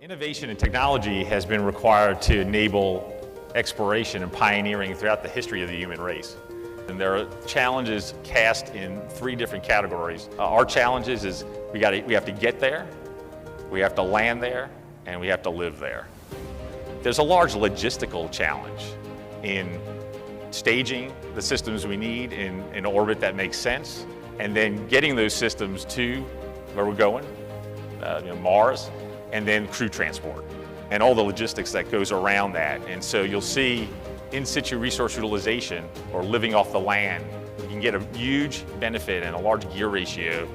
Innovation and technology has been required to enable exploration and pioneering throughout the history of the human race. And there are challenges cast in three different categories. Our challenges is we have to get there, we have to land there, and we have to live there. There's a large logistical challenge in staging the systems we need in orbit that makes sense, and then getting those systems to where we're going, Mars, and then crew transport, and all the logistics that goes around that. And so you'll see in situ resource utilization, or living off the land, we can get a huge benefit and a large gear ratio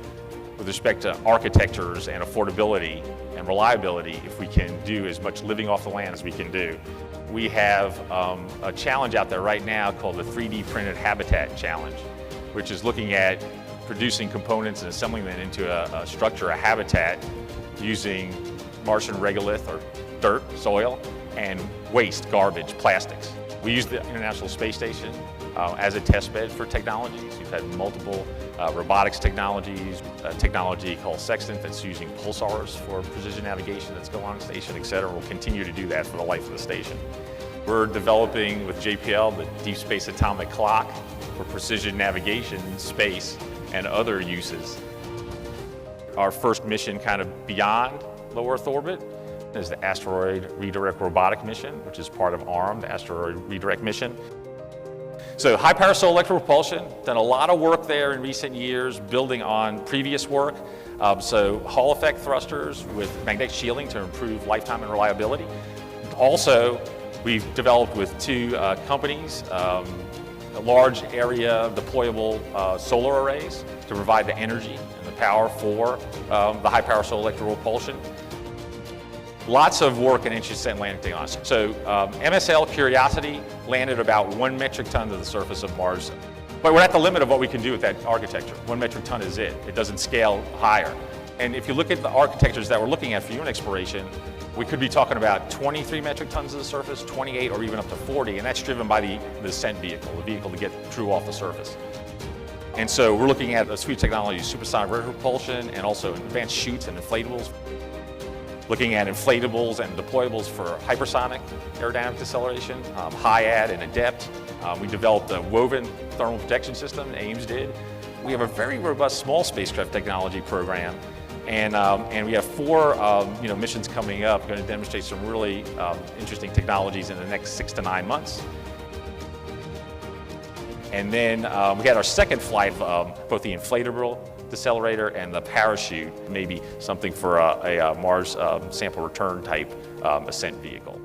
with respect to architectures and affordability and reliability if we can do as much living off the land as we can do. We have a challenge out there right now called the 3D printed habitat challenge, which is looking at producing components and assembling them into a structure, a habitat, using Martian regolith, or dirt, soil, and waste, garbage, plastics. We use the International Space Station as a test bed for technologies. We've had multiple robotics technologies, a technology called Sextant that's using pulsars for precision navigation that's going on in the station, et cetera. We'll continue to do that for the life of the station. We're developing with JPL the Deep Space Atomic Clock for precision navigation in space and other uses. Our first mission kind of beyond low Earth orbit is the Asteroid Redirect Robotic Mission, which is part of ARM, the Asteroid Redirect Mission. So high power solar electric propulsion, done a lot of work there in recent years, building on previous work. So Hall effect thrusters with magnetic shielding to improve lifetime and reliability. Also, we've developed with two companies, a large area deployable solar arrays to provide the energy and the power for the high power solar electric propulsion. Lots of work in interest in landing technology. So MSL Curiosity landed about 1 metric ton to the surface of Mars. But we're at the limit of what we can do with that architecture. 1 metric ton is it. It doesn't scale higher. And if you look at the architectures that we're looking at for human exploration, we could be talking about 23 metric tons of the surface, 28, or even up to 40, and that's driven by the ascent vehicle, the vehicle to get crew off the surface. And so we're looking at a suite of technologies, supersonic vertical propulsion, and also advanced chutes and inflatables. Looking at inflatables and deployables for hypersonic aerodynamic deceleration, HIAD and ADEPT. We developed a woven thermal protection system, Ames did. We have a very robust small spacecraft technology program, and we have 4 missions coming up, going to demonstrate some really interesting technologies in the next 6 to 9 months. And then we had our second flight of both the inflatable decelerator and the parachute, maybe something for a Mars sample return type ascent vehicle.